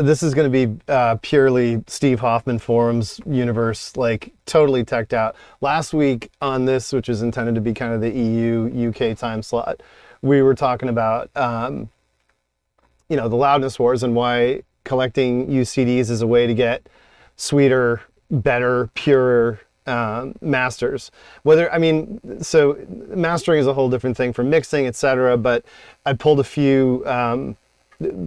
this is going to be purely Steve Hoffman forums universe, like totally teched out. Last week on this, which is intended to be kind of the EU UK time slot, we were talking about you know, the Loudness Wars and why collecting used CDs is a way to get sweeter, better, purer masters. Whether, I mean, so mastering is a whole different thing from mixing, etc. But I pulled a few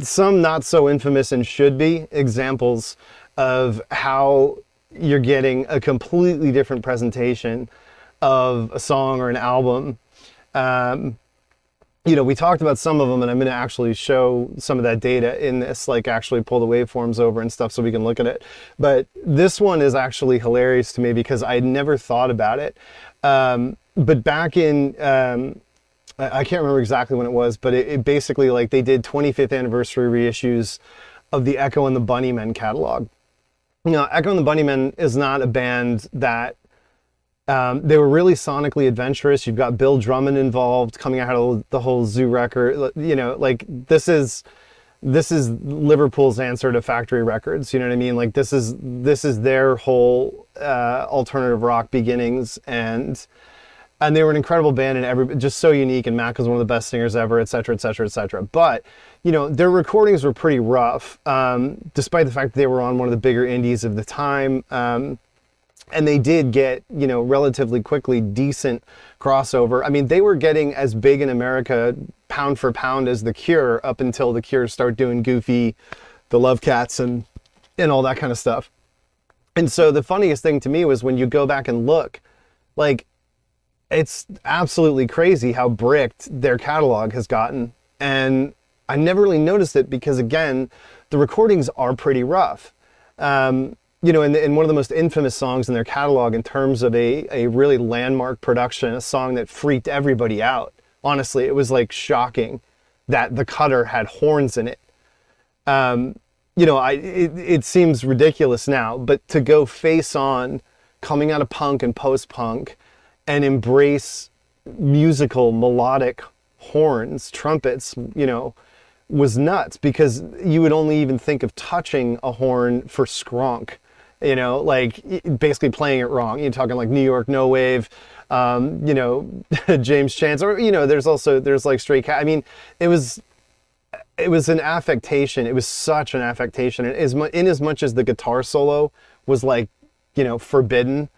some not so infamous and should be examples of how you're getting a completely different presentation of a song or an album. You know, we talked about some of them, and I'm going to actually show some of that data in this, like actually pull the waveforms over and stuff so we can look at it. But this one is actually hilarious to me because I had never thought about it. But back in, I can't remember exactly when it was, but it basically, like, they did 25th anniversary reissues of the Echo and the Bunnymen catalog. You know, Echo and the Bunnymen is not a band that they were really sonically adventurous. You've got Bill Drummond involved, coming out of the whole Zoo record. You know, like this is Liverpool's answer to Factory Records. You know what I mean? Like this is their whole alternative rock beginnings, and they were an incredible band and just so unique. And Mac was one of the best singers ever, et cetera, et cetera, et cetera. But you know, their recordings were pretty rough, despite the fact that they were on one of the bigger indies of the time. And they did get, you know, relatively quickly decent crossover. I mean, they were getting as big in America pound for pound as The Cure up until The Cure started doing Goofy, the Love Cats, and all that kind of stuff. And so the funniest thing to me was when you go back and look, like, it's absolutely crazy how bricked their catalog has gotten. And I never really noticed it because, again, the recordings are pretty rough. You know, in one of the most infamous songs in their catalog in terms of a really landmark production, a song that freaked everybody out. Honestly, it was like shocking that the cutter had horns in it. You know, it seems ridiculous now, but to go face on coming out of punk and post-punk and embrace musical melodic horns, trumpets, you know, was nuts because you would only even think of touching a horn for skronk. You know, like basically playing it wrong. You're talking like New York No Wave, you know, James Chance, or, you know, there's like Stray Cat. I mean, it was an affectation. It was such an affectation. And in as much as the guitar solo was like, you know, forbidden,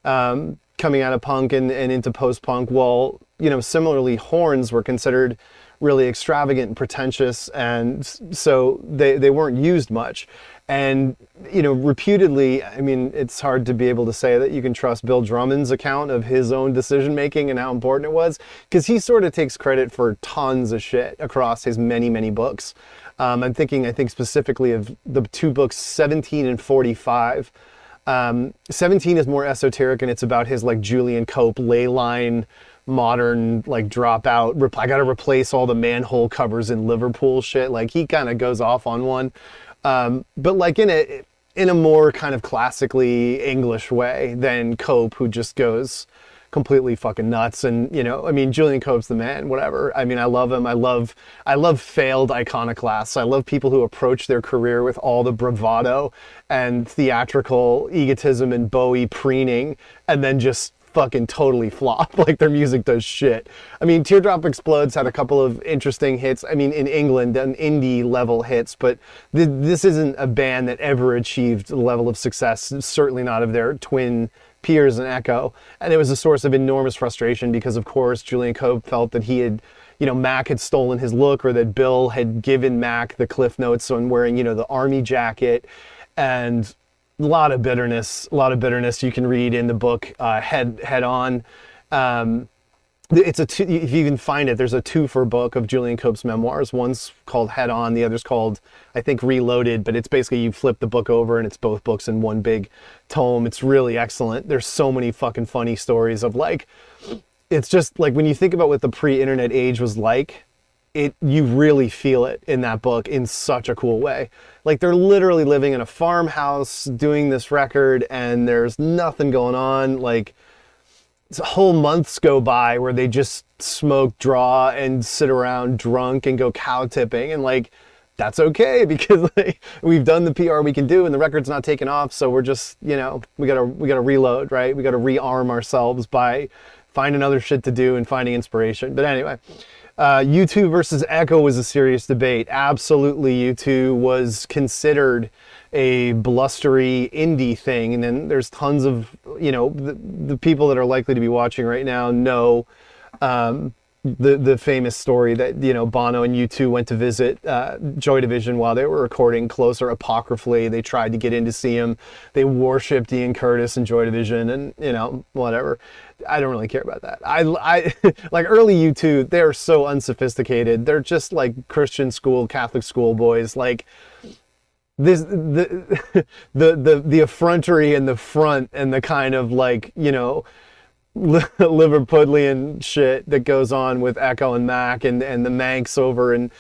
coming out of punk and into post-punk, while, you know, similarly horns were considered really extravagant and pretentious, and so they weren't used much. And, you know, reputedly, I mean, it's hard to be able to say that you can trust Bill Drummond's account of his own decision-making and how important it was, because he sort of takes credit for tons of shit across his many, many books. I think specifically of the two books, 17 and 45. 17 is more esoteric, and it's about his, like, Julian Cope ley line, modern, like, dropout, I gotta replace all the manhole covers in Liverpool shit. Like, he kind of goes off on one. But like in a more kind of classically English way than Cope, who just goes completely fucking nuts. And, you know, I mean, Julian Cope's the man, whatever. I mean, I love him. I love failed iconoclasts. I love people who approach their career with all the bravado and theatrical egotism and Bowie preening, and then just fucking totally flop. Like, their music does shit. I mean, Teardrop Explodes had a couple of interesting hits. I mean, in England, an indie level hits, but this isn't a band that ever achieved the level of success, certainly not of their twin peers in Echo. And it was a source of enormous frustration because, of course, Julian Cope felt that he had, you know, Mac had stolen his look, or that Bill had given Mac the cliff notes on wearing, you know, the army jacket. And a lot of bitterness you can read in the book, Head On. It's if you can find it, there's a two-for book of Julian Cope's memoirs. One's called Head On, the other's called, I think, Reloaded, but it's basically you flip the book over and it's both books in one big tome. It's really excellent. There's so many fucking funny stories of, like, it's just like when you think about what the pre-internet age was like, you really feel it in that book in such a cool way. Like, they're literally living in a farmhouse doing this record and there's nothing going on. Like, whole months go by where they just smoke, draw, and sit around drunk and go cow tipping. And, like, that's okay, because like, we've done the PR we can do and the record's not taking off, so we're just, you know, we gotta reload, right? We gotta rearm ourselves by finding other shit to do and finding inspiration. But anyway, U2 versus Echo was a serious debate. Absolutely, U2 was considered a blustery indie thing, and then there's tons of, you know, the people that are likely to be watching right now know the famous story that, you know, Bono and U2 went to visit Joy Division while they were recording Closer. Apocryphally, they tried to get in to see him. They worshipped Ian Curtis and Joy Division, and, you know, whatever. I don't really care about that. I like early U2, they're so unsophisticated. They're just like Christian school, Catholic school boys. Like this, the effrontery in the front and the kind of like, you know, Liverpudlian shit that goes on with Echo and Mac and the Manx over, and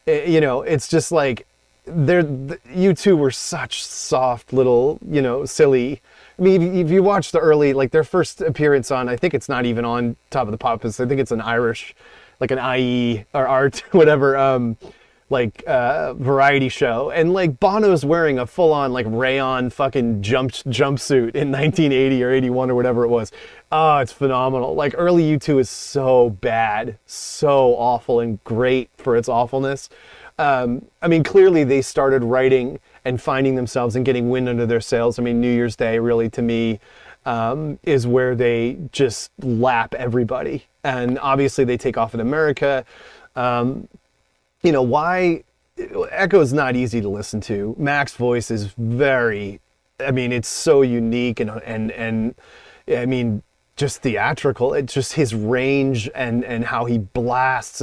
you know, it's just like U2 were such soft little, you know, silly. I mean, if you watch the early, like their first appearance on, I think it's not even on Top of the Pops, I think it's an Irish, like an IE or Art, whatever, variety show, and like Bono's wearing a full-on like rayon fucking jumpsuit in 1980 or 81 or whatever it was. Oh, it's phenomenal. Like early U2 is so bad, so awful, and great for its awfulness. I mean, clearly they started writing and finding themselves and getting wind under their sails. I mean, New Year's Day really to me is where they just lap everybody, and obviously they take off in America. You know, why Echo is not easy to listen to. Mac's voice is very, I mean, it's so unique and I mean, just theatrical. It's just his range and how he blasts.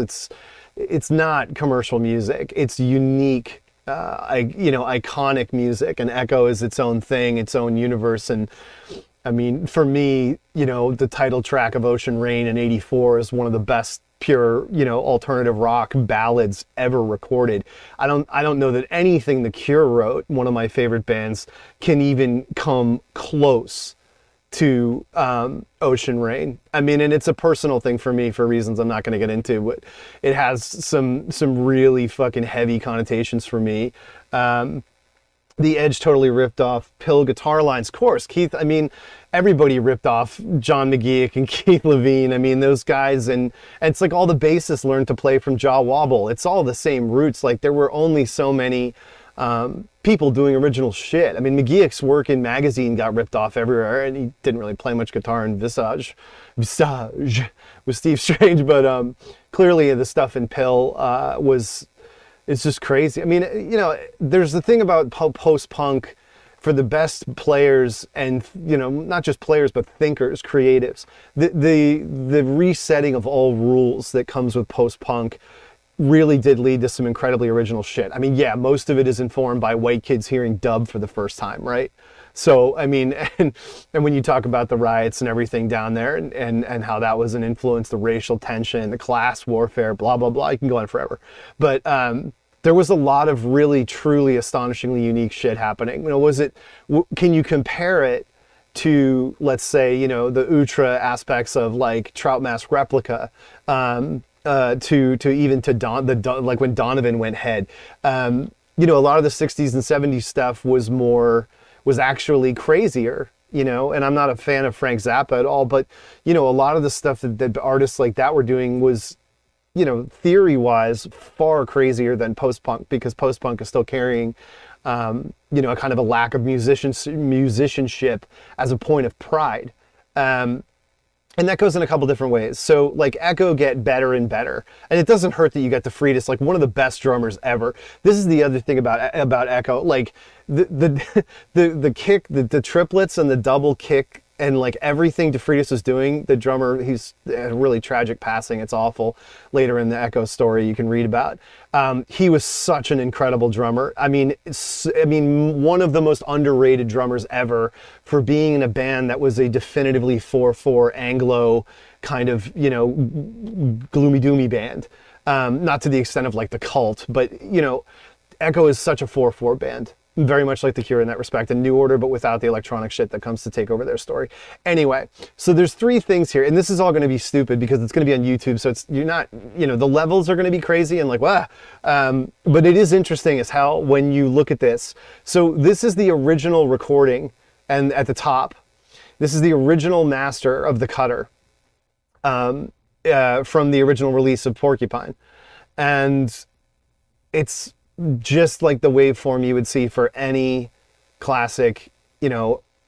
It's not commercial music. It's unique, iconic music, and Echo is its own thing, its own universe. And I mean, for me, you know, the title track of Ocean Rain in '84 is one of the best pure, you know, alternative rock ballads ever recorded. I don't know that anything The Cure wrote, one of my favorite bands, can even come close to Ocean Rain. I mean, and it's a personal thing for me for reasons I'm not going to get into, but it has some really fucking heavy connotations for me. The Edge totally ripped off Pill guitar lines. Of course, Keith, I mean, everybody ripped off John McGeoch and Keith Levine. I mean, those guys, and it's like all the bassists learned to play from Jaw Wobble. It's all the same roots. Like there were only so many people doing original shit. I mean, McGeoch's work in Magazine got ripped off everywhere, and he didn't really play much guitar in Visage with Steve Strange, but clearly the stuff in Pill it's just crazy. I mean, you know, there's the thing about post-punk for the best players, and, you know, not just players, but thinkers, creatives. The resetting of all rules that comes with post-punk really did lead to some incredibly original shit. I mean, yeah, most of it is informed by white kids hearing dub for the first time, right? So, I mean, and when you talk about the riots and everything down there, and how that was an influence, the racial tension, the class warfare, blah, blah, blah, you can go on forever. But there was a lot of really, truly astonishingly unique shit happening. You know, can you compare it to, let's say, you know, the ultra aspects of like Trout Mask Replica, to even to like when Donovan went head? You know, a lot of the 60s and 70s stuff was actually crazier, you know, and I'm not a fan of Frank Zappa at all, but, you know, a lot of the stuff that artists like that were doing was, you know, theory-wise, far crazier than post-punk, because post-punk is still carrying, you know, a kind of a lack of musicianship as a point of pride. And that goes in a couple different ways. So, like, Echo get better and better. And it doesn't hurt that you get DeFreitas, like one of the best drummers ever. This is the other thing about Echo. Like, the kick, the triplets and the double kick, and like everything DeFreitas was doing, the drummer, he's a really tragic passing. It's awful. Later in the Echo story you can read about. He was such an incredible drummer. I mean, one of the most underrated drummers ever for being in a band that was a definitively 4/4 Anglo kind of, you know, gloomy doomy band. Not to the extent of like the Cult, but, you know, Echo is such a 4/4 band. very much like The Cure in that respect, a New Order, but without the electronic shit that comes to take over their story. Anyway, so there's 3 things here, and this is all going to be stupid because it's going to be on YouTube, so you're not, the levels are going to be crazy and like, wow. But it is interesting as hell when you look at this. So this is the original recording, and at the top, this is the original master of the Cutter from the original release of Porcupine. And it's just like the waveform you would see for any classic,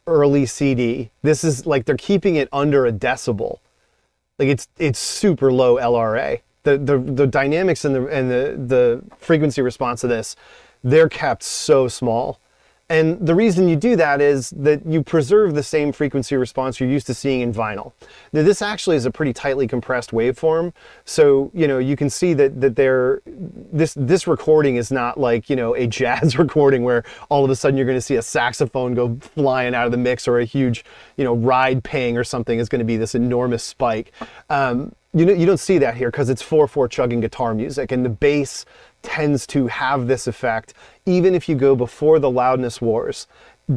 early CD. This is like they're keeping it under a decibel. Like it's super low LRA. The dynamics and the frequency response of this, they're kept so small. And the reason you do that is that you preserve the same frequency response you're used to seeing in vinyl. Now, this actually is a pretty tightly compressed waveform, so you can see that this recording is not like a jazz recording where all of a sudden you're going to see a saxophone go flying out of the mix, or a huge ride ping or something is going to be this enormous spike. You don't see that here because it's 4/4 chugging guitar music, and the bass tends to have this effect. Even if you go before the Loudness Wars,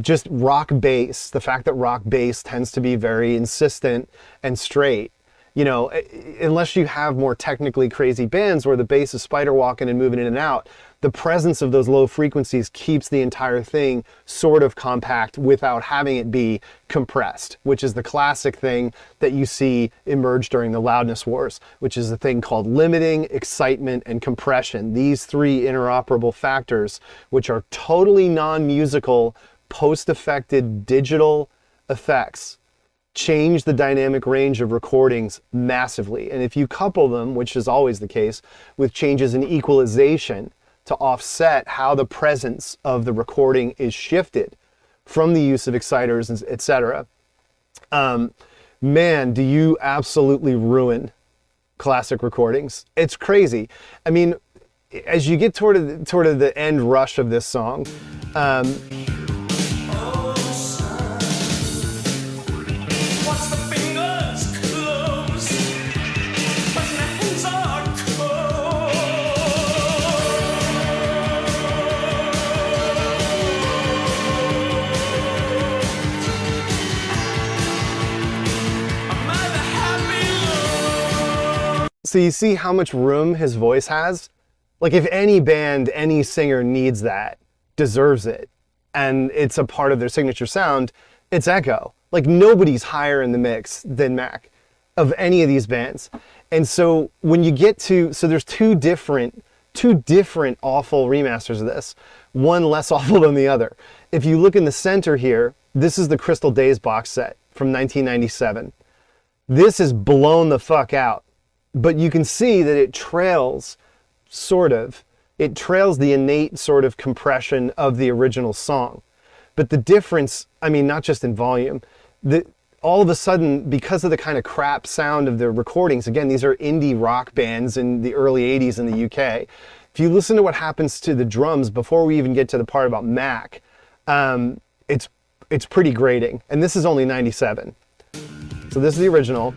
just rock bass, the fact that rock bass tends to be very insistent and straight, unless you have more technically crazy bands where the bass is spider walking and moving in and out, the presence of those low frequencies keeps the entire thing sort of compact without having it be compressed, which is the classic thing that you see emerge during the Loudness Wars, which is a thing called limiting, excitement, and compression. These 3 interoperable factors, which are totally non-musical, post-affected digital effects, change the dynamic range of recordings massively. And if you couple them, which is always the case, with changes in equalization to offset how the presence of the recording is shifted from the use of exciters, etc. Man, do you absolutely ruin classic recordings. It's crazy. I mean, as you get toward the end rush of this song, so you see how much room his voice has? Like if any band, any singer needs that, deserves it, and it's a part of their signature sound, it's Echo. Like nobody's higher in the mix than Mac of any of these bands. And so when you get to, so there's two different awful remasters of this, one less awful than the other. If you look in the center here, this is the Crystal Days box set from 1997. This is blown the fuck out. But you can see that it trails, it trails the innate sort of compression of the original song. But the difference, I mean, not just in volume, all of a sudden, because of the kind of crap sound of the recordings, again, these are indie rock bands in the early 80s in the UK. If you listen to what happens to the drums before we even get to the part about Mac, it's pretty grating. And this is only 97. So this is the original.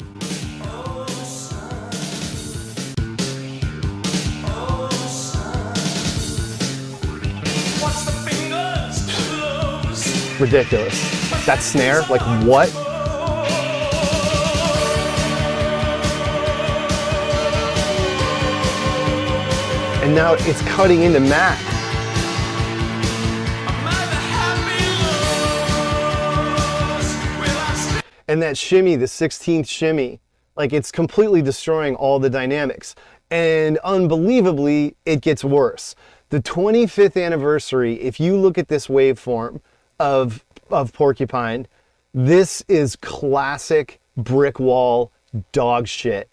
Ridiculous. That snare, like what? And now it's cutting into Mac. And that shimmy, the 16th shimmy, like it's completely destroying all the dynamics. And unbelievably, it gets worse. The 25th anniversary, if you look at this waveform of Porcupine, this is classic brick wall dog shit.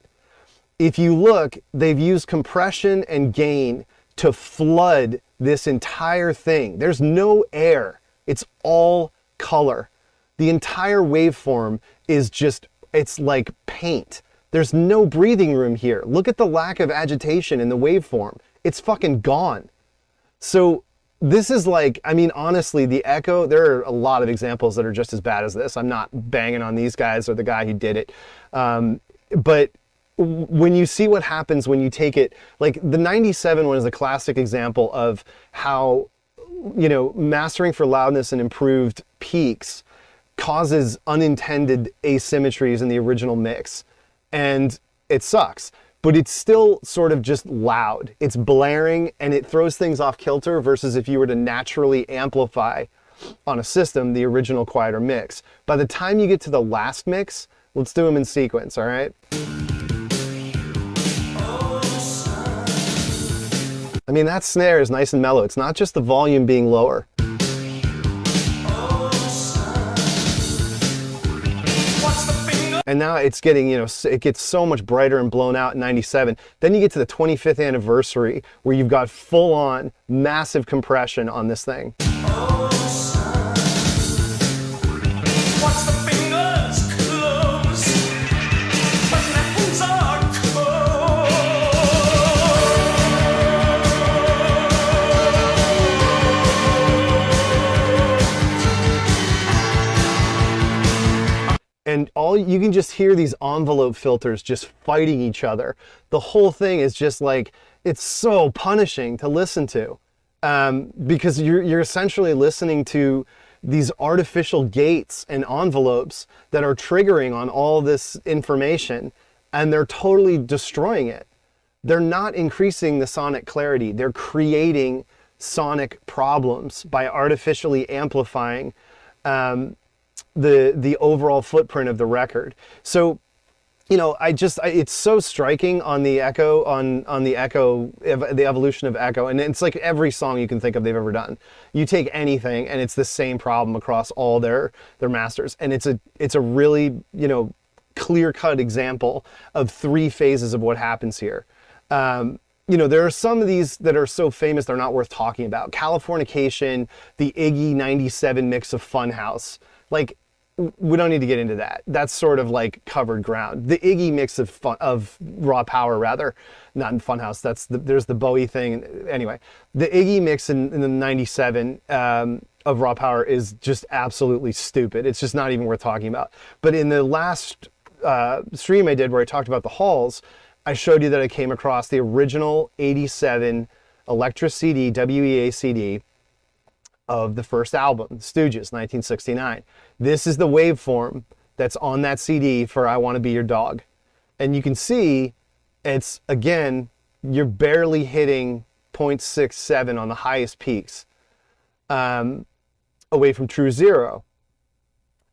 If you look, they've used compression and gain to flood this entire thing. There's no air. It's all color. The entire waveform is just, it's like paint. There's no breathing room here. Look at the lack of agitation in the waveform. It's fucking gone. So this is like, I mean, honestly, the Echo, there are a lot of examples that are just as bad as this. I'm not banging on these guys or the guy who did it. But when you see what happens when you take it, like the 97 one is a classic example of how you know, mastering for loudness and improved peaks causes unintended asymmetries in the original mix. And it sucks, but it's still sort of just loud. It's blaring and it throws things off kilter versus if you were to naturally amplify on a system, the original quieter mix. By the time you get to the last mix, let's do them in sequence, all right? I mean, that snare is nice and mellow. It's not just the volume being lower. And now it's getting, you know, it gets so much brighter and blown out in 97. Then you get to the 25th anniversary where you've got full on massive compression on this thing. And you can just hear these envelope filters just fighting each other. The whole thing is just like, it's so punishing to listen to, because you're essentially listening to these artificial gates and envelopes that are triggering on all this information, and they're totally destroying it. They're not increasing the sonic clarity. They're creating sonic problems by artificially amplifying the overall footprint of the record. So, you know, it's so striking on the Echo, on the Echo, the evolution of Echo, and it's like every song you can think of they've ever done. You take anything and it's the same problem across all their masters, and it's a really, you know, clear-cut example of three phases of what happens here. You know, there are some of these that are so famous they're not worth talking about. Californication, the Iggy 97 mix of Funhouse, like, we don't need to get into that. That's sort of like covered ground. The Iggy mix of Raw Power, rather, not in Funhouse. There's the Bowie thing. Anyway, the Iggy mix in the 97 of Raw Power is just absolutely stupid. It's just not even worth talking about. But in the last stream I did where I talked about the halls, I showed you that I came across the original 87 Elektra CD, WEA CD, of the first album, Stooges, 1969. This is the waveform that's on that CD for I Want to Be Your Dog. And you can see it's, again, you're barely hitting 0.67 on the highest peaks, away from true zero.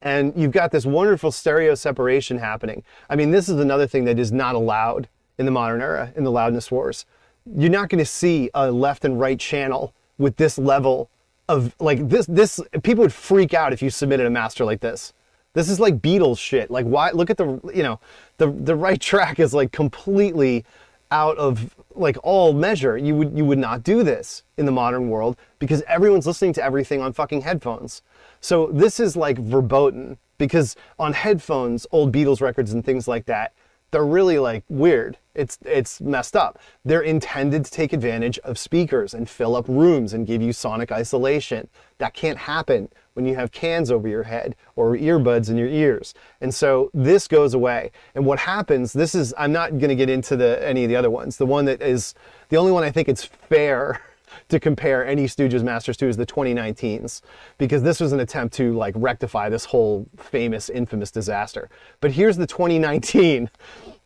And you've got this wonderful stereo separation happening. I mean, this is another thing that is not allowed in the modern era, in the Loudness Wars. You're not going to see a left and right channel with this level of, like, this people would freak out if you submitted a master like this. This is like Beatles shit. Like, why? Look at the, you know, the right track is like completely out of like all measure. You would not do this in the modern world because everyone's listening to everything on fucking headphones. So this is like verboten, because on headphones, old Beatles records and things like that, they're really like weird. It's messed up. They're intended to take advantage of speakers and fill up rooms and give you sonic isolation. That can't happen when you have cans over your head or earbuds in your ears. And so this goes away. And what happens, this is, I'm not going to get into any of the other ones. The one that is, the only one I think it's fair to compare any Stooges masters to is the 2019s, because this was an attempt to like rectify this whole famous, infamous disaster. But here's the 2019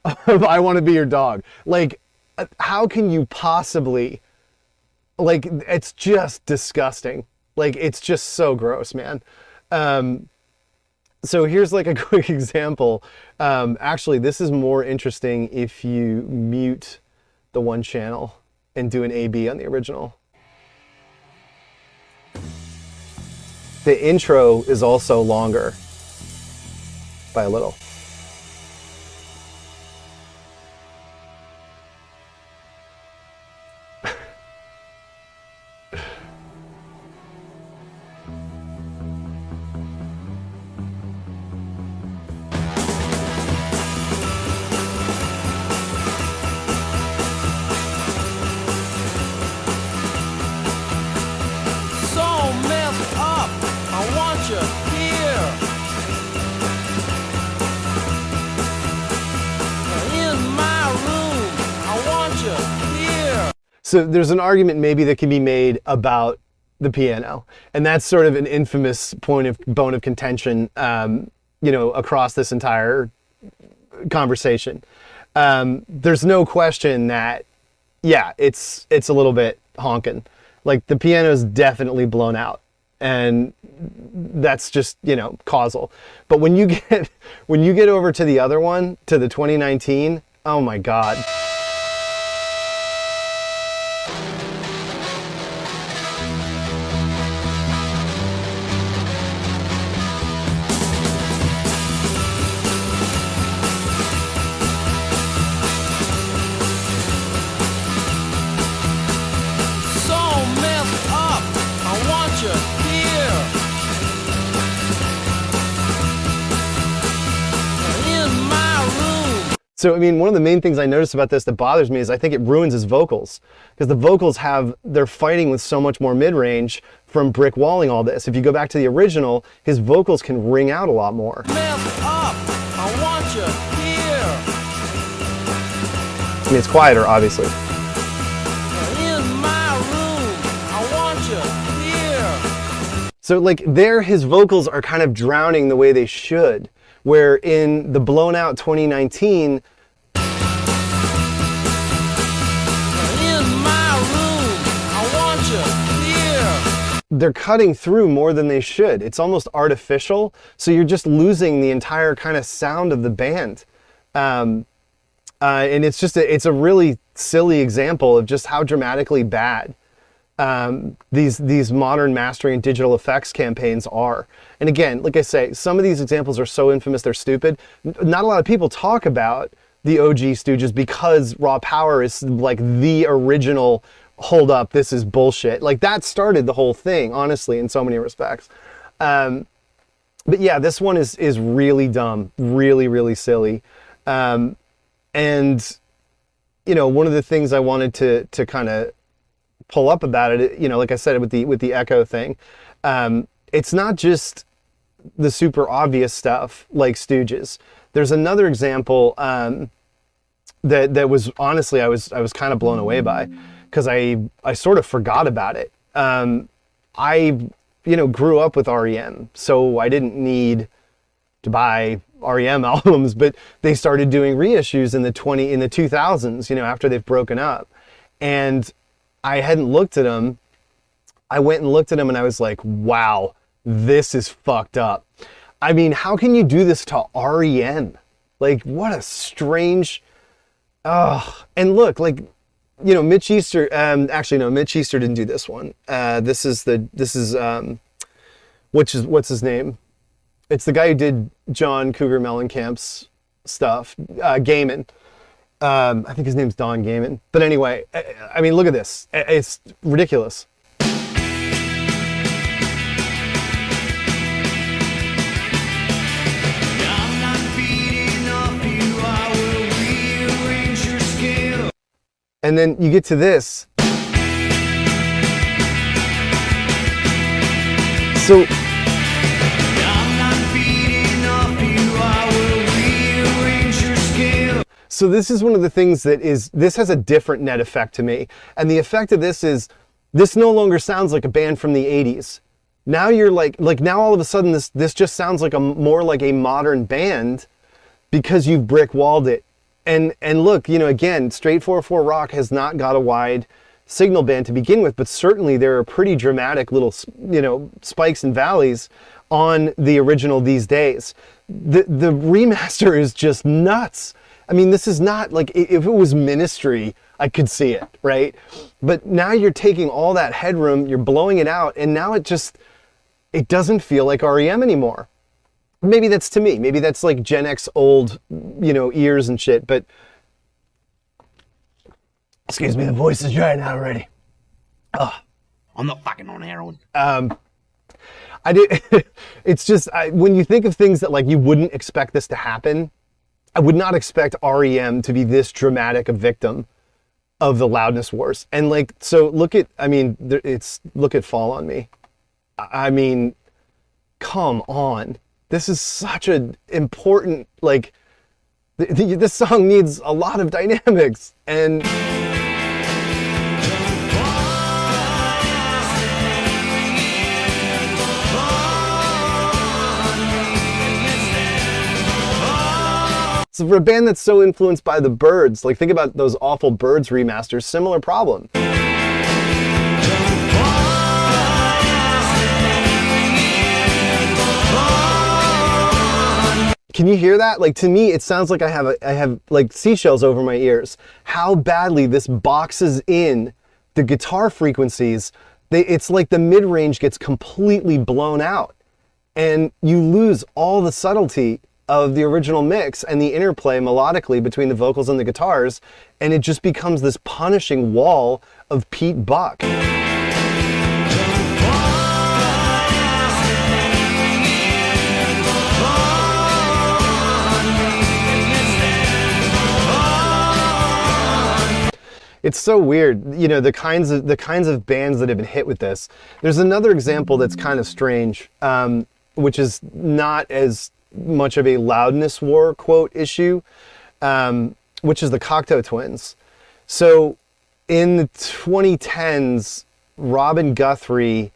of I Want to Be Your Dog. Like, how can you possibly, like, it's just disgusting. Like, it's just so gross, man. So here's like a quick example. Actually, this is more interesting if you mute the one channel and do an AB on the original. The intro is also longer by a little. So there's an argument maybe that can be made about the piano. And that's sort of an infamous bone of contention, you know, across this entire conversation. There's no question that, yeah, it's a little bit honking. Like, the piano's definitely blown out, and that's just, you know, causal. But when you get over to the other one, to the 2019, oh my God. So, I mean, one of the main things I noticed about this that bothers me is I think it ruins his vocals, because the vocals they're fighting with so much more mid-range from brick walling all this. If you go back to the original, his vocals can ring out a lot more. I mean, it's quieter, obviously. So, like, his vocals are kind of drowning the way they should. Where in the blown out 2019, they're cutting through more than they should. It's almost artificial, so you're just losing the entire kind of sound of the band. And it's just it's a really silly example of just how dramatically bad these modern mastering and digital effects campaigns are. And again, like I say, some of these examples are so infamous they're stupid. Not a lot of people talk about the OG Stooges because Raw Power is like the original, hold up, this is bullshit. Like, that started the whole thing, honestly, in so many respects. But yeah, this one is really dumb, really, really silly. And, you know, one of the things I wanted to kind of pull up about it, you know, like I said, with the echo thing, it's not just the super obvious stuff like Stooges. There's another example that was, honestly, I was kind of blown away by, because I sort of forgot about it. I, you know, grew up with R.E.M, so I didn't need to buy R.E.M albums, but they started doing reissues in the 2000s, you know, after they've broken up. And I hadn't looked at them. I went and looked at them and I was like, wow, this is fucked up. I mean, how can you do this to R.E.M? Like, what a strange, and look, like, you know, Mitch Easter, actually no, Mitch Easter didn't do this one. This is what's his name? It's the guy who did John Cougar Mellencamp's stuff, Gaiman. I think his name's Don Gaiman. But anyway, I mean, look at this. It's ridiculous. And then you get to this. So So this is one of the things this has a different net effect to me. And the effect of this is, this no longer sounds like a band from the 80s. Now you're like now all of a sudden this just sounds like more like a modern band because you've brick walled it. And look, you know, again, Straight 4/4 Rock has not got a wide signal band to begin with, but certainly there are pretty dramatic little, you know, spikes and valleys on the original these days. The remaster is just nuts. I mean, this is not like, if it was Ministry, I could see it, right? But now you're taking all that headroom, you're blowing it out, and now it doesn't feel like R.E.M anymore. Maybe that's to me. Maybe that's like Gen X old, you know, ears and shit, but excuse me, the voice is drying out already. I'm not fucking on heroin. It's just, when you think of things that like you wouldn't expect this to happen, I would not expect R.E.M to be this dramatic a victim of the Loudness Wars. And like, so look at Fall on Me. I mean, come on. This is such an important, like, this song needs a lot of dynamics. And So for a band that's so influenced by the Byrds, like think about those awful Byrds remasters, similar problem. Can you hear that? Like, to me, it sounds like I have like seashells over my ears. How badly this boxes in the guitar frequencies. It's like the mid-range gets completely blown out, and you lose all the subtlety of the original mix and the interplay melodically between the vocals and the guitars, and it just becomes this punishing wall of Pete Buck. It's so weird, you know, the kinds of bands that have been hit with this. There's another example that's kind of strange, which is not as much of a Loudness War quote issue, which is the Cocteau twins. So in the 2010s, Robin Guthrie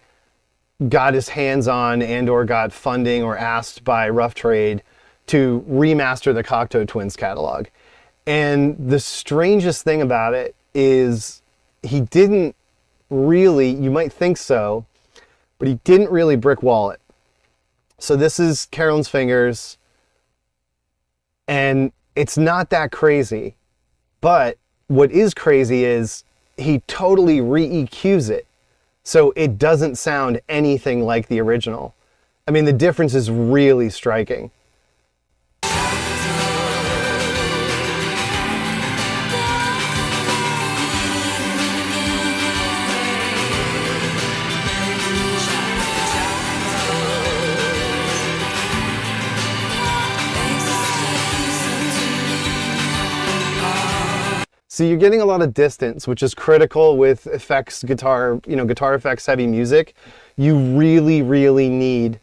got his hands on and or got funding or asked by Rough Trade to remaster the Cocteau twins catalog. And the strangest thing about it is he didn't really, you might think so, but he didn't really brick wall it. So this is Carolyn's Fingers, and it's not that crazy, but what is crazy is he totally re-EQs it, so it doesn't sound anything like the original. I mean, the difference is really striking. So you're getting a lot of distance, which is critical with effects, guitar effects, heavy music. You really, really need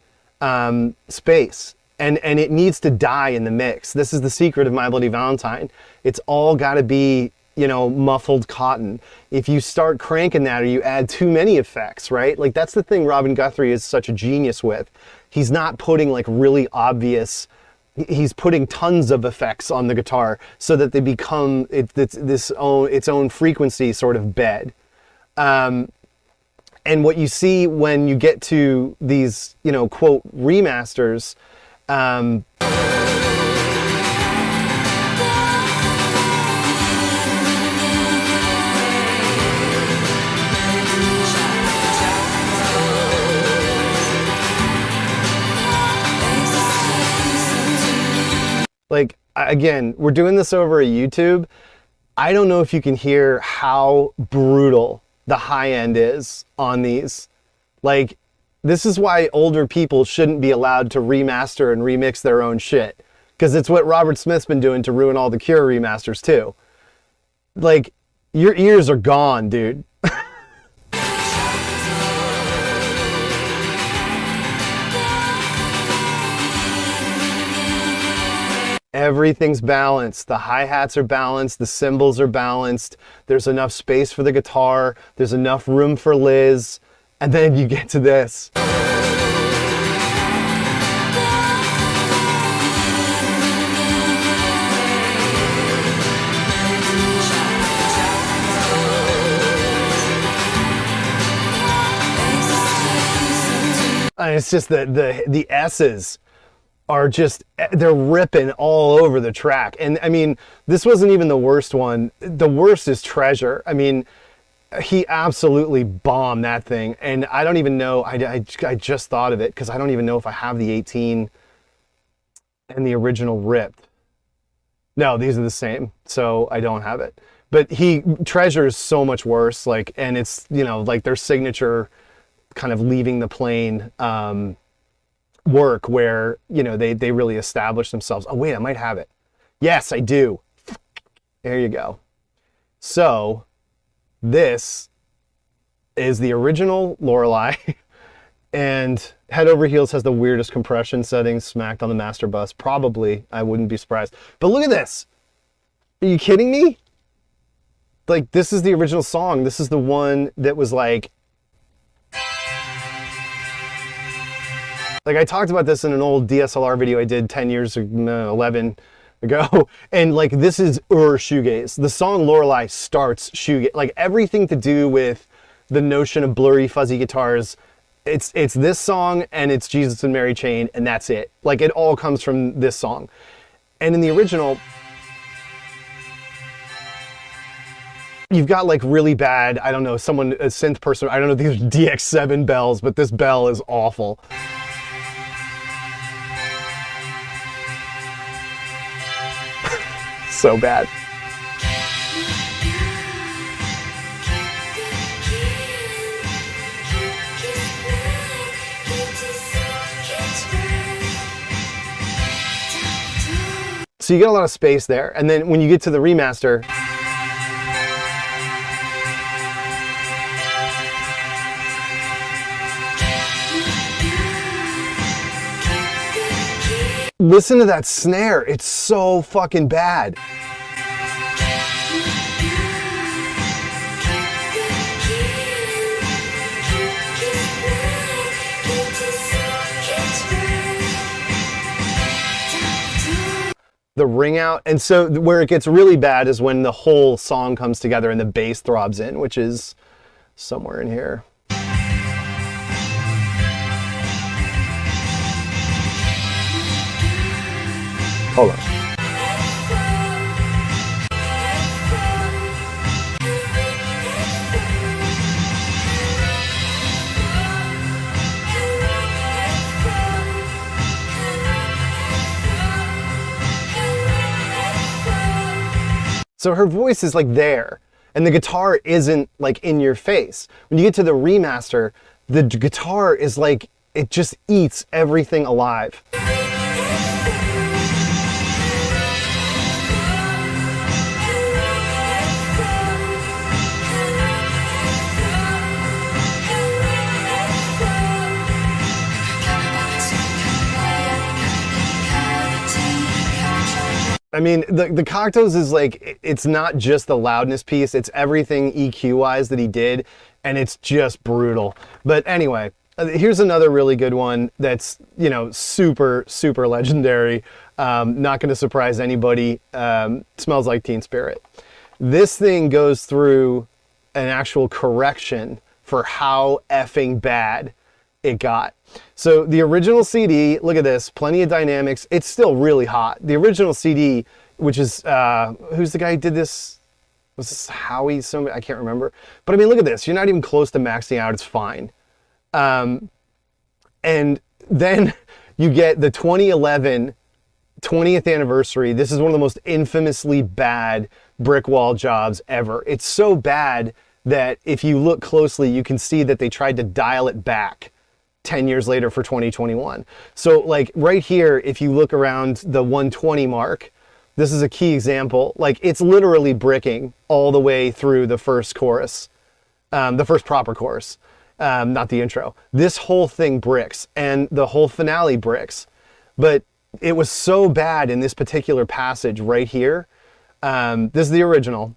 space, and it needs to die in the mix. This is the secret of My Bloody Valentine. It's all got to be, you know, muffled cotton. If you start cranking that or you add too many effects, right? Like that's the thing Robin Guthrie is such a genius with. He's not putting like really obvious. He's putting tons of effects on the guitar so that they become its own frequency sort of bed. And what you see when you get to these, you know, quote remasters, like, again, we're doing this over a YouTube. I don't know if you can hear how brutal the high end is on these. Like, this is why older people shouldn't be allowed to remaster and remix their own shit. Because it's what Robert Smith's been doing to ruin all the Cure remasters too. Like, your ears are gone, dude. Everything's balanced. The hi-hats are balanced. The cymbals are balanced. There's enough space for the guitar. There's enough room for Liz. And then you get to this. And it's just the S's are just, they're ripping all over the track. And I mean, this wasn't even the worst one. The worst is Treasure. I mean, he absolutely bombed that thing. And I don't even know, I just thought of it because I don't even know if I have the 18 and the original ripped. No, these are the same, so I don't have it. But Treasure is so much worse, like, and it's, you know, like their signature kind of leaving the plane work where, you know, they really establish themselves. Oh wait, I might have it. Yes, I do. There you go. So this is the original Lorelei, and Head Over Heels has the weirdest compression settings smacked on the master bus. Probably, I wouldn't be surprised. But look at this. Are you kidding me? Like, this is the original song. This is the one that was like I talked about this in an old DSLR video I did 10 years, 11, ago. And like, this is shoegaze. The song Lorelei starts shoegaze. Like, everything to do with the notion of blurry, fuzzy guitars, it's this song and it's Jesus and Mary Chain, and that's it. Like, it all comes from this song. And in the original, you've got like really bad, I don't know, a synth person, I don't know, these are DX7 bells, but this bell is awful. So bad. So you get a lot of space there, and then when you get to the remaster, listen to that snare, it's so fucking bad. The ring out, and so where it gets really bad is when the whole song comes together and the bass throbs in, which is somewhere in here. Hold on. So her voice is like there, and the guitar isn't like in your face. When you get to the remaster, the guitar is like, it just eats everything alive. I mean, the Cocteau's is like, it's not just the loudness piece, it's everything EQ-wise that he did, and it's just brutal. But anyway, here's another really good one that's, you know, super, super legendary. Not going to surprise anybody. Smells Like Teen Spirit. This thing goes through an actual correction for how effing bad it got. So the original CD, look at this, plenty of dynamics. It's still really hot. The original CD, which is, who's the guy who did this? Was this Howie? Somebody, I can't remember. But I mean, look at this. You're not even close to maxing out. It's fine. And then you get the 2011 20th anniversary. This is one of the most infamously bad brick wall jobs ever. It's so bad that if you look closely, you can see that they tried to dial it back 10 years later for 2021. So like right here, if you look around the 120 mark, this is a key example. Like, it's literally bricking all the way through the first chorus, the first proper chorus, not the intro. This whole thing bricks, and the whole finale bricks. But it was so bad in this particular passage right here. This is the original.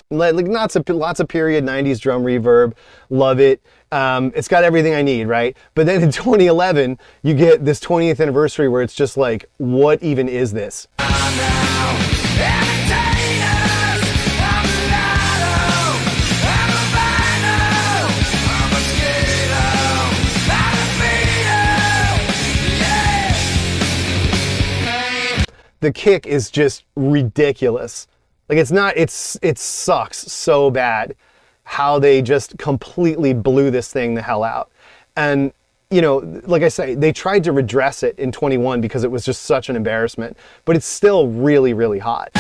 Like lots of period 90s drum reverb, love it. It's got everything I need, right? But then in 2011, you get this 20th anniversary where it's just like, what even is this? The kick is just ridiculous. Like, it sucks so bad how they just completely blew this thing the hell out. And, you know, like I say, they tried to redress it in 21 because it was just such an embarrassment, but it's still really, really hot.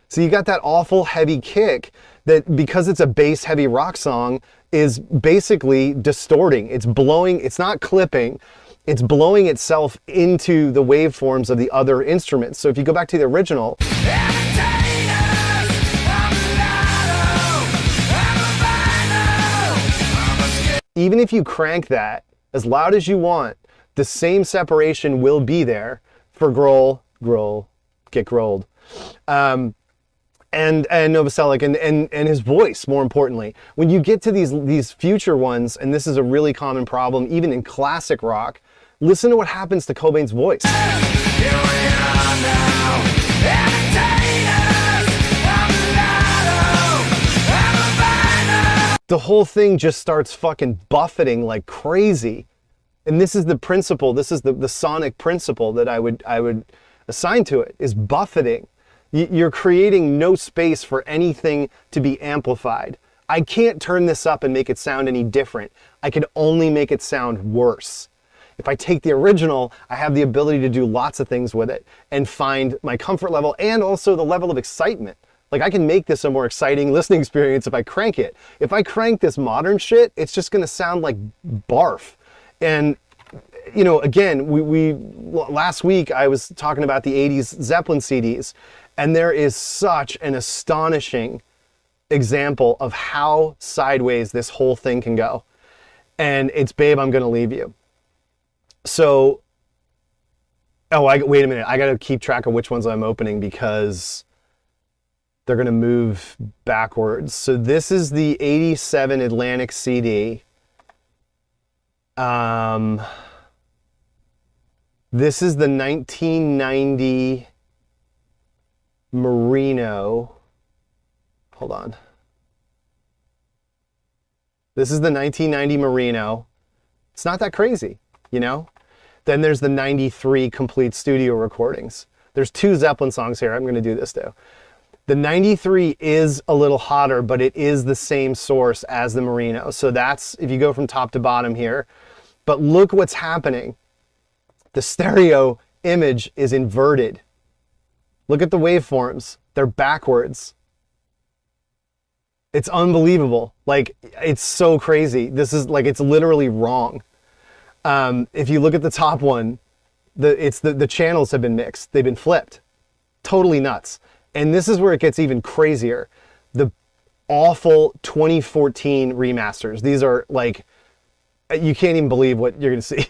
So you got that awful heavy kick that, because it's a bass heavy rock song, is basically distorting. It's blowing, it's not clipping, it's blowing itself into the waveforms of the other instruments. So if you go back to the original, even if you crank that as loud as you want, the same separation will be there for growl, get growled. And Novoselic and his voice, more importantly. When you get to these future ones, and this is a really common problem, even in classic rock, listen to what happens to Cobain's voice. The whole thing just starts fucking buffeting like crazy. And this is the principle, this is the sonic principle that I would assign to it, is buffeting. You're creating no space for anything to be amplified. I can't turn this up and make it sound any different. I can only make it sound worse. If I take the original, I have the ability to do lots of things with it and find my comfort level and also the level of excitement. Like, I can make this a more exciting listening experience if I crank it. If I crank this modern shit, it's just gonna sound like barf. And you know, again, last week I was talking about the 80s Zeppelin CDs, and there is such an astonishing example of how sideways this whole thing can go. And it's Babe, I'm Gonna Leave You. So, wait a minute, I gotta keep track of which ones I'm opening because they're gonna move backwards. So this is the 87 Atlantic CD. This is the 1990 Merino. Hold on. This is the 1990 Merino. It's not that crazy, you know? Then there's the 93 complete studio recordings. There's 2 Zeppelin songs here. I'm going to do this too. The 93 is a little hotter, but it is the same source as the Merino. So that's, if you go from top to bottom here. But look what's happening. The stereo image is inverted. Look at the waveforms. They're backwards. It's unbelievable. Like, it's so crazy. This is like, it's literally wrong. If you look at the top one, the channels have been mixed. They've been flipped. Totally nuts. And this is where it gets even crazier. The awful 2014 remasters. These are like, you can't even believe what you're gonna see.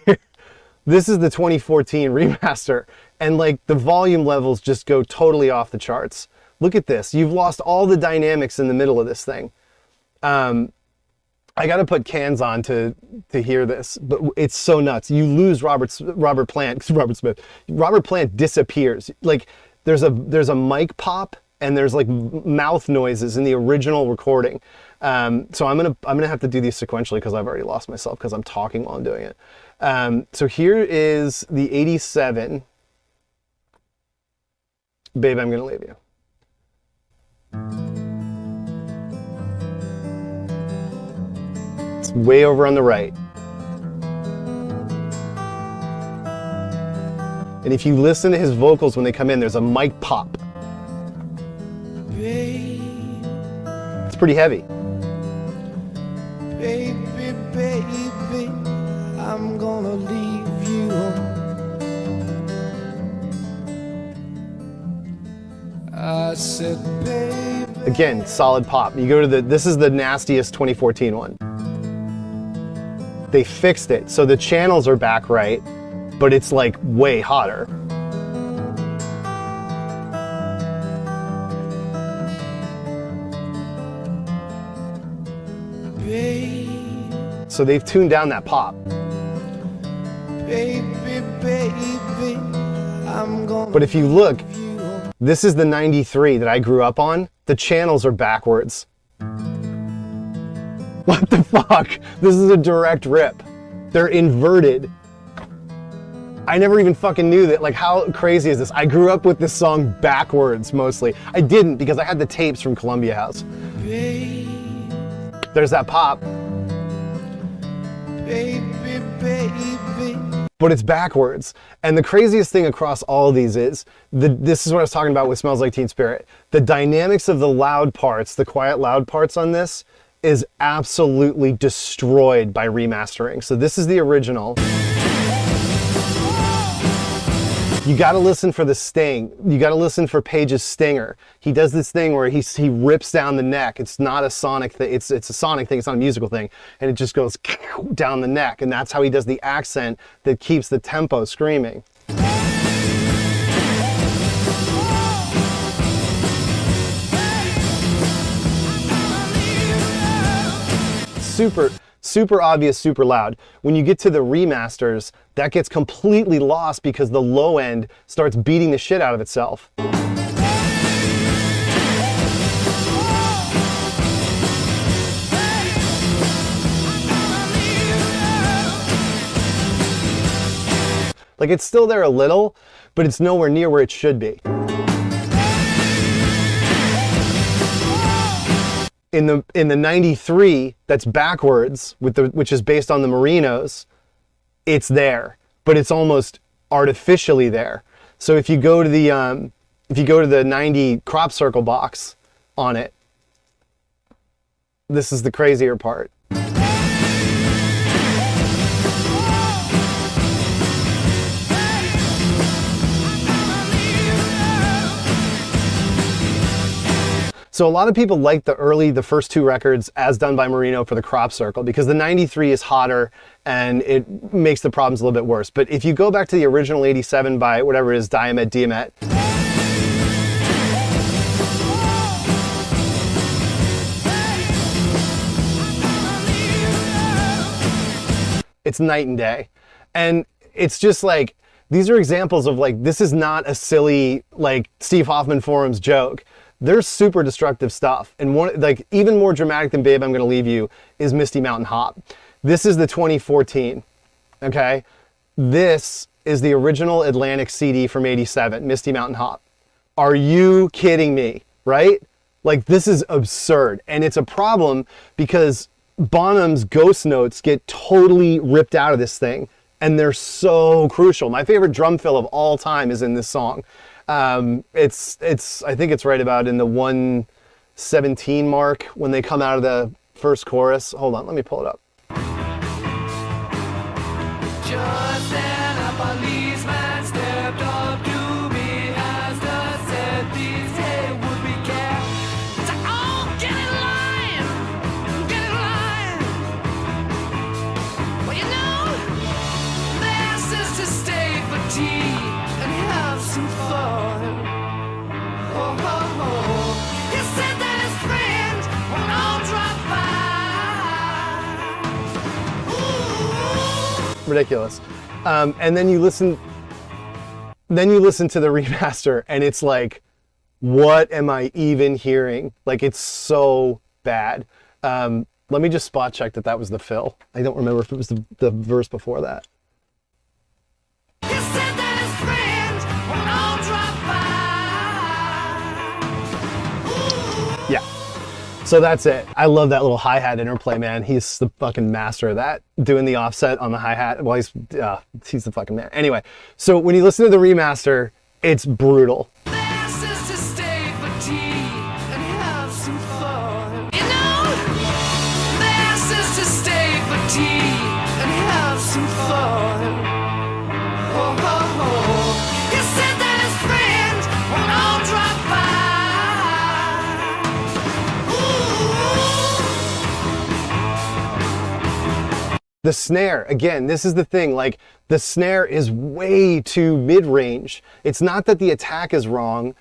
This is the 2014 remaster, and like the volume levels just go totally off the charts. Look at this. You've lost all the dynamics in the middle of this thing. I gotta put cans on to hear this, but it's so nuts. You lose Robert Plant disappears. Like there's a mic pop and there's like mouth noises in the original recording. So I'm gonna have to do these sequentially because I've already lost myself because I'm talking while I'm doing it. So here is the 87 Babe, I'm Gonna Leave You. It's way over on the right. And if you listen to his vocals when they come in, there's a mic pop. It's pretty heavy. Baby, baby, I'm gonna leave you. I said, baby. Again, solid pop. You go to this is the nastiest 2014 one. They fixed it, so the channels are back right, but it's like way hotter. So they've tuned down that pop. Baby, baby, I'm gonna. But if you look, this is the 93 that I grew up on. The channels are backwards. What the fuck? This is a direct rip. They're inverted. I never even fucking knew that. Like, how crazy is this? I grew up with this song backwards mostly. I didn't because I had the tapes from Columbia House. There's that pop. Baby, baby. But it's backwards. And the craziest thing across all of these is, this is what I was talking about with Smells Like Teen Spirit. The dynamics of the loud parts, the quiet loud parts on this, is absolutely destroyed by remastering. So this is the original. You gotta listen for the sting. You gotta listen for Page's stinger. He does this thing where he rips down the neck. It's not a sonic thing, it's a sonic thing, it's not a musical thing. And it just goes down the neck. And that's how he does the accent that keeps the tempo screaming. super, super obvious, super loud. When you get to the remasters, that gets completely lost because the low end starts beating the shit out of itself. Like, it's still there a little, but it's nowhere near where it should be. In the 93, that's backwards, which is based on the Merinos, it's there, but it's almost artificially there. So if you go to the 90 crop circle box on it, this is the crazier part. So a lot of people like the first two records as done by Merino for the crop circle because the 93 is hotter and it makes the problems a little bit worse. But if you go back to the original 87 by whatever it is, Diamet, it's night and day. And it's just like, these are examples of like, this is not a silly, like Steve Hoffman Forums joke. There's super destructive stuff. And one, like even more dramatic than Babe, I'm Gonna Leave You is Misty Mountain Hop. This is the 2014, okay? This is the original Atlantic CD from 87, Misty Mountain Hop. Are you kidding me, right? Like this is absurd. And it's a problem because Bonham's ghost notes get totally ripped out of this thing and they're so crucial. My favorite drum fill of all time is in this song. I think it's right about in the 117 mark when they come out of the first chorus. Hold on, let me pull it up. Just then a policeman stepped up to me as the said these hey would be kept. It's like, oh, get in line, get in line. Well, you know, they asked us to stay for tea and have some fun. Oh, oh, oh. He said that his friends will all drop by. Ooh. Ridiculous. And then you listen to the remaster and it's like, what am I even hearing? Like, it's so bad. Let me just spot check that was the fill. I don't remember if it was the verse before that. He said that his friends will all drop by. Yeah. So that's it. I love that little hi-hat interplay, man. He's the fucking master of that. Doing the offset on the hi-hat. Well, he's the fucking man. Anyway, so when you listen to the remaster, it's brutal. They asked us to stay for tea and have some fun. You know, they asked us to stay for tea and have some fun. Oh, oh, oh. He said that his friends will all drop by. Ooh. The snare, again, this is the thing, like the snare is way too mid-range. It's not that the attack is wrong,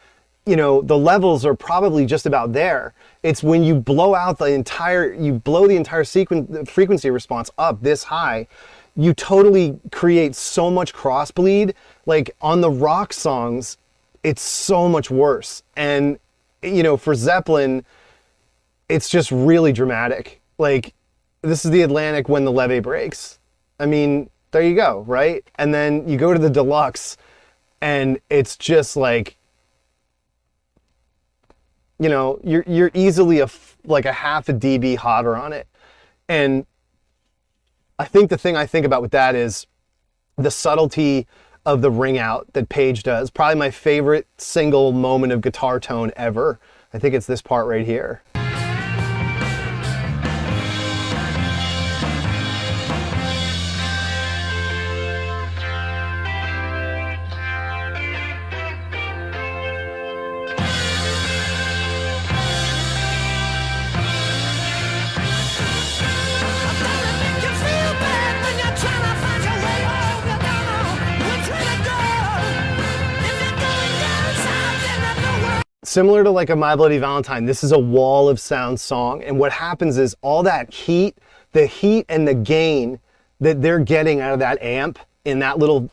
you know, the levels are probably just about there. It's when you blow out the entire frequency response up this high, you totally create so much crossbleed. Like on the rock songs, it's so much worse. And, you know, for Zeppelin, it's just really dramatic. Like, this is the Atlantic when the Levee breaks. I mean, there you go, right? And then you go to the deluxe and it's just like, you know, you're easily like a half a dB hotter on it. And I think the thing I think about with that is the subtlety of the ring out that Page does. Probably my favorite single moment of guitar tone ever. I think it's this part right here. Similar to like a My Bloody Valentine, this is a wall of sound song. And what happens is all that heat the heat and the gain that they're getting out of that amp in that little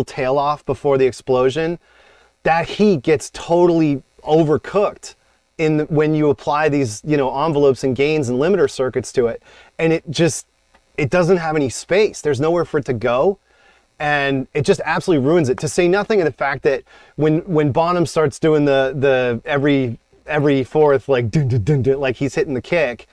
tail off before the explosion, that heat gets totally overcooked when you apply these, you know, envelopes and gains and limiter circuits to it. And it doesn't have any space. There's nowhere for it to go. And it just absolutely ruins it. To say nothing of the fact that when Bonham starts doing the every fourth, like dun, dun, dun, dun, like he's hitting the kick,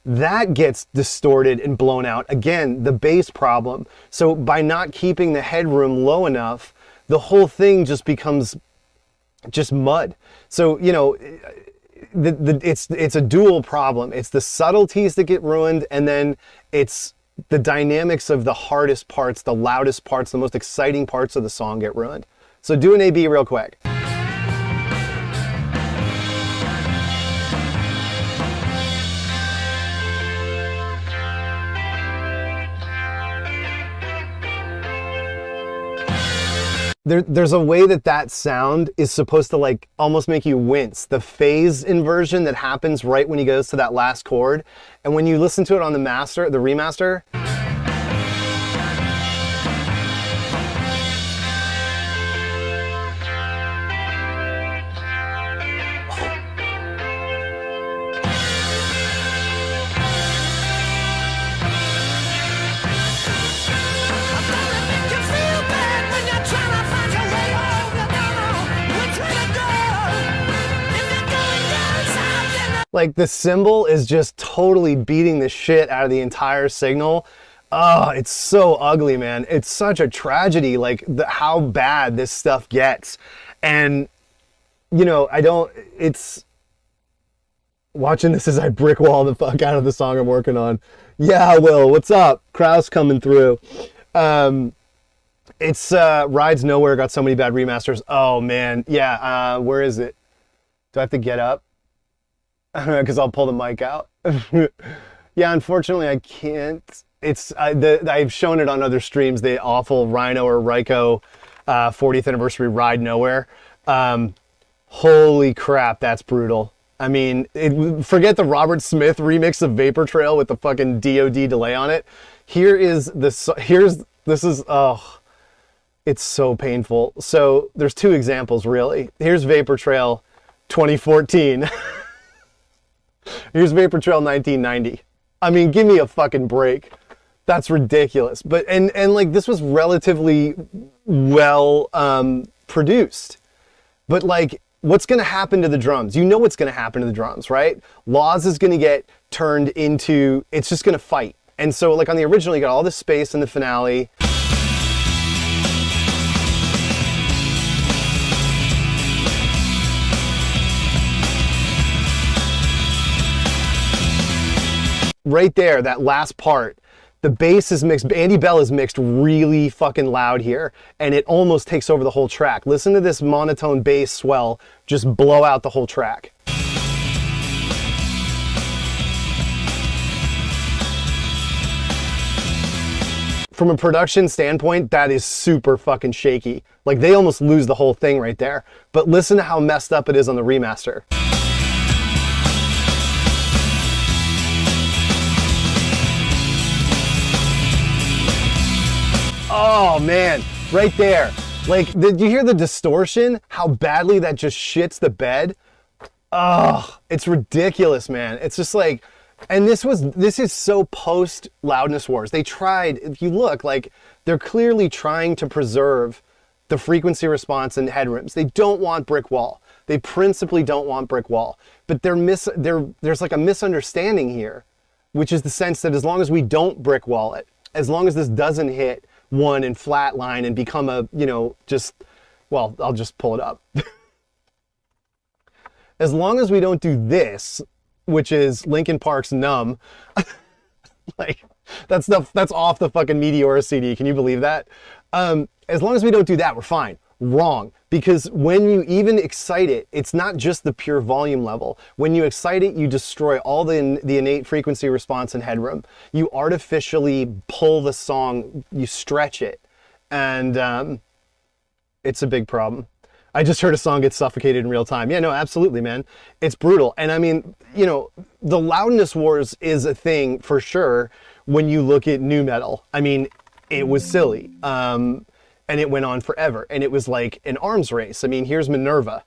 that gets distorted and blown out. Again, the bass problem. So by not keeping the headroom low enough, the whole thing just becomes just mud. So, you know, it's a dual problem. It's the subtleties that get ruined, and then it's the dynamics of the hardest parts, the loudest parts, the most exciting parts of the song get ruined. So do an A-B real quick. There's a way that sound is supposed to like almost make you wince. The phase inversion that happens right when he goes to that last chord. And when you listen to it on the remaster, like the cymbal is just totally beating the shit out of the entire signal. Oh, it's so ugly, man. It's such a tragedy, like how bad this stuff gets. And, you know, it's watching this as I brick wall the fuck out of the song I'm working on. Yeah, Will, what's up? Kraus coming through. It's Rides Nowhere got so many bad remasters. Oh man, yeah, where is it? Do I have to get up? Because I'll pull the mic out. Yeah, unfortunately I can't. It's I've shown it on other streams, the awful Rhino or Ryko 40th anniversary Ride Nowhere. Holy crap, that's brutal. I mean, forget the Robert Smith remix of Vapour Trail with the fucking DOD delay on it. This is, oh, it's so painful. So there's two examples really. Here's Vapour Trail 2014. Here's Vapour Trail 1990. I mean, give me a fucking break. That's ridiculous. But and like this was relatively well produced. But like, what's going to happen to the drums? You know what's going to happen to the drums, right? Laws is going to get turned into, it's just going to fight. And so like on the original, you got all this space in the finale. Right there, that last part, the bass is mixed, Andy Bell is mixed really fucking loud here, and it almost takes over the whole track. Listen to this monotone bass swell just blow out the whole track. From a production standpoint, that is super fucking shaky. Like they almost lose the whole thing right there. But listen to how messed up it is on the remaster. Oh man, right there. Like, did you hear the distortion? How badly that just shits the bed? Oh, it's ridiculous, man. It's just like, and this is so post Loudness Wars. They tried, if you look, like, they're clearly trying to preserve the frequency response and headrooms. They don't want brick wall. They principally don't want brick wall. But there's like a misunderstanding here, which is the sense that as long as we don't brick wall it, as long as this doesn't hit one and flatline and become a, you know, just, well, I'll just pull it up. As long as we don't do this, which is Linkin Park's Numb, like that's off the fucking Meteora CD. Can you believe that? As long as we don't do that, we're fine. Wrong. Because when you even excite it, it's not just the pure volume level. When you excite it, you destroy all the innate frequency response and headroom. You artificially pull the song, you stretch it. And it's a big problem. I just heard a song get suffocated in real time. Yeah, no, absolutely, man. It's brutal. And I mean, you know, the Loudness Wars is a thing for sure, when you look at nu metal. I mean, it was silly. And it went on forever. And it was like an arms race. I mean, here's Minerva.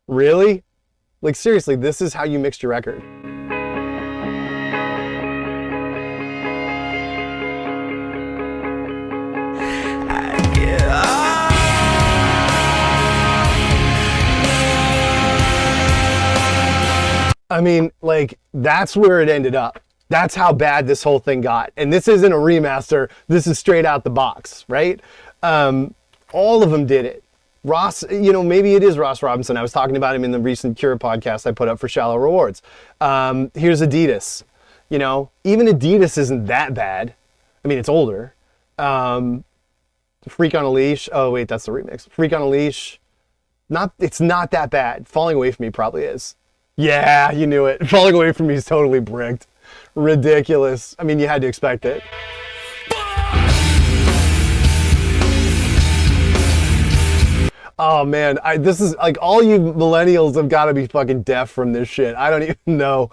Really? Like, seriously, this is how you mixed your record. I mean, like, that's where it ended up. That's how bad this whole thing got. And this isn't a remaster. This is straight out the box, right? All of them did it. Ross, you know, maybe it is Ross Robinson. I was talking about him in the recent Cure podcast I put up for Shallow Rewards. Here's Adidas. You know, even Adidas isn't that bad. I mean, it's older. Freak on a Leash. Oh, wait, that's the remix. Freak on a Leash. It's not that bad. Falling Away From Me probably is. Yeah, you knew it. Falling Away From Me is totally bricked. Ridiculous. I mean, you had to expect it. Oh man, this is like, all you millennials have got to be fucking deaf from this shit. I don't even know.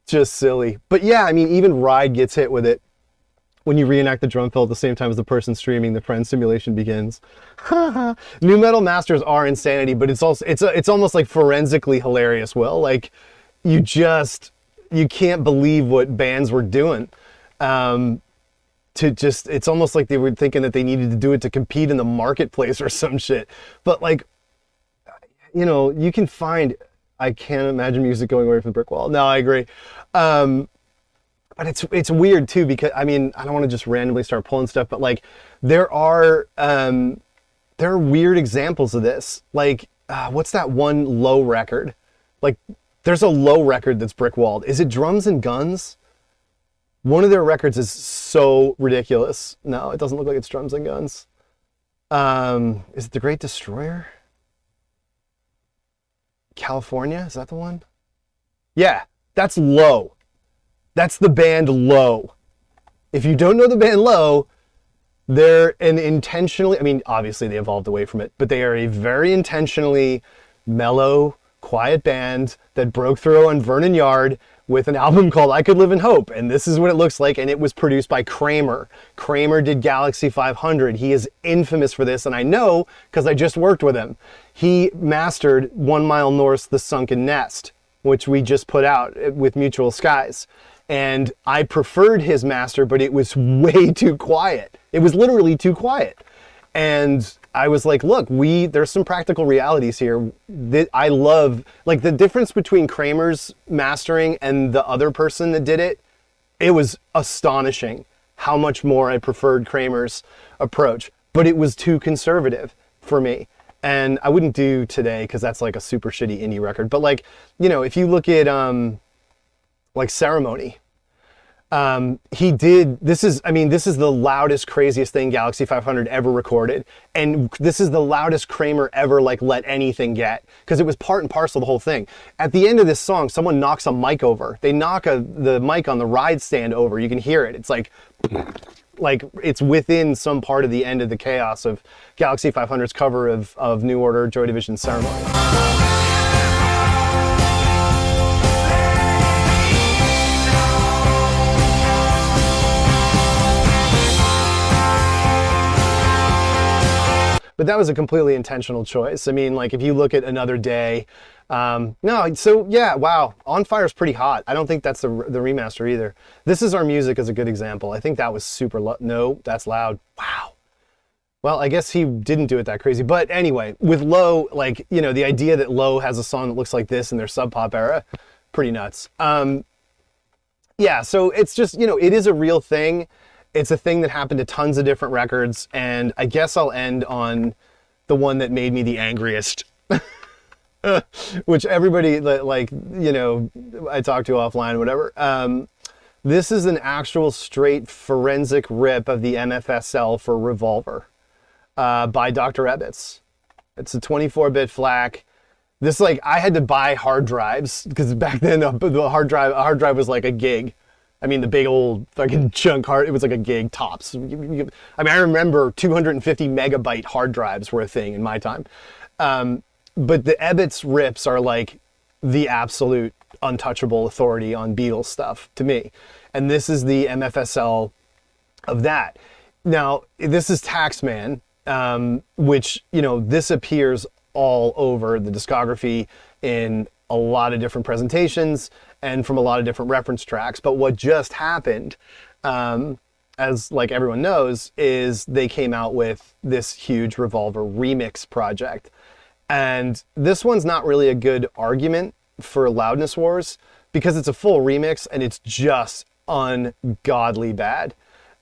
Just silly. But yeah, I mean, even Ride gets hit with it. When you reenact the drum fill at the same time as the person streaming, the friend simulation begins. Nu metal masters are insanity, but it's almost like forensically hilarious, Will. Like, you can't believe what bands were doing. It's almost like they were thinking that they needed to do it to compete in the marketplace or some shit. But like, you know, you can find, I can't imagine music going away from the brick wall. No, I agree. But it's weird too, because I mean, I don't want to just randomly start pulling stuff, but like, there are weird examples of this. Like, what's that one Low record? Like, there's a Low record that's brick walled. Is it Drums and Guns? One of their records is so ridiculous. No, it doesn't look like it's Drums and Guns. Is it The Great Destroyer? California, is that the one? Yeah, that's Low. That's the band Low. If you don't know the band Low, they're an intentionally, I mean, obviously they evolved away from it, but they are a very intentionally mellow, quiet band that broke through on Vernon Yard with an album called I Could Live in Hope. And this is what it looks like. And it was produced by Kramer. Kramer did Galaxy 500. He is infamous for this. And I know because I just worked with him. He mastered 1 Mile North's The Sunken Nest, which we just put out with Mutual Skies. And I preferred his master, but it was way too quiet. It was literally too quiet. And I was like, look, there's some practical realities here that I love. Like, the difference between Kramer's mastering and the other person that did it, it was astonishing how much more I preferred Kramer's approach. But it was too conservative for me. And I wouldn't do Today because that's like a super shitty indie record. But like, you know, if you look at like Ceremony, this is the loudest, craziest thing Galaxy 500 ever recorded. And this is the loudest Kramer ever like let anything get, because it was part and parcel of the whole thing. At the end of this song, someone knocks a mic over. They knock the mic on the ride stand over. You can hear it. It's like it's within some part of the end of the chaos of Galaxy 500's cover of New Order, Joy Division's Ceremony. But that was a completely intentional choice. I mean, like, if you look at Another Day, no, so yeah, wow, On Fire's pretty hot. I don't think that's the remaster either. This Is Our Music is a good example. I think that was super no, that's loud. Wow. Well, I guess he didn't do it that crazy. But anyway, with Low, like, you know, the idea that Low has a song that looks like this in their Sub Pop era, pretty nuts. Yeah, so it's just, you know, it is a real thing. It's a thing that happened to tons of different records, and I guess I'll end on the one that made me the angriest, which everybody, like, you know, I talked to offline, whatever. This is an actual straight forensic rip of the MFSL for Revolver by Dr. Ebbetts. It's a 24-bit FLAC. This, like, I had to buy hard drives, because back then a hard drive was like a gig. I mean, the big old fucking chunk hard, it was like a gig tops. I mean, I remember 250 megabyte hard drives were a thing in my time. But the Ebbetts rips are like the absolute untouchable authority on Beatles stuff to me. And this is the MFSL of that. Now, this is Taxman, which, you know, this appears all over the discography in a lot of different presentations and from a lot of different reference tracks. But what just happened, as like everyone knows, is they came out with this huge Revolver remix project. And this one's not really a good argument for Loudness Wars because it's a full remix and it's just ungodly bad.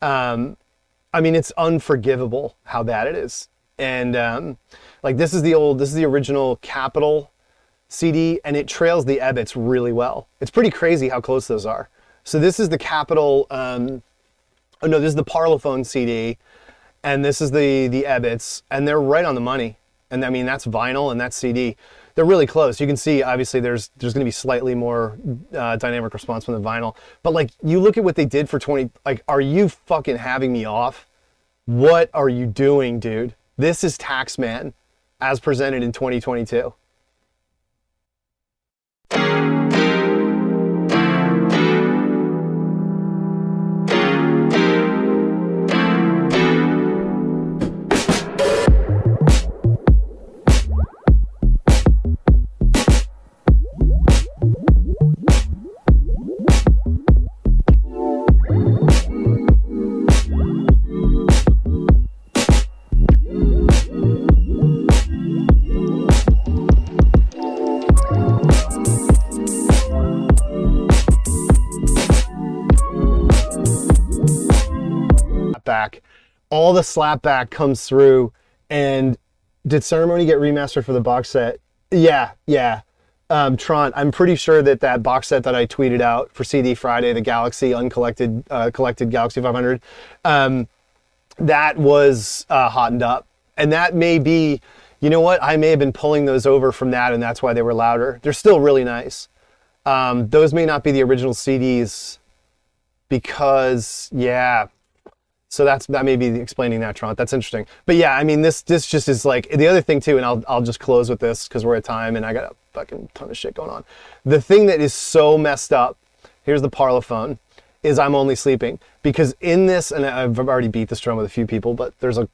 I mean, it's unforgivable how bad it is. And like this is the original Capitol CD, and it trails the Ebbetts really well. It's pretty crazy how close those are. So this is the Capitol, oh no, this is the Parlophone CD, and this is the Ebbetts, and they're right on the money. And I mean, that's vinyl and that's CD. They're really close. You can see, obviously, there's going to be slightly more dynamic response from the vinyl. But like, you look at what they did for 20, like, are you fucking having me off? What are you doing, dude? This is Taxman as presented in 2022. Back, all the slapback comes through. And did Ceremony get remastered for the box set? Yeah. Tron, I'm pretty sure that box set that I tweeted out for CD Friday, the Galaxy uncollected collected Galaxy 500, that was hottened up. And that may be, you know what, I may have been pulling those over from that, and that's why they were louder. They're still really nice. Those may not be the original CDs because, yeah. So that may be explaining that, Tron. That's interesting. But yeah, I mean, this just is like, the other thing too, and I'll just close with this because we're at time and I got a fucking ton of shit going on. The thing that is so messed up, here's the Parlophone, is I'm Only Sleeping. Because in this, and I've already beat this drum with a few people, but there's a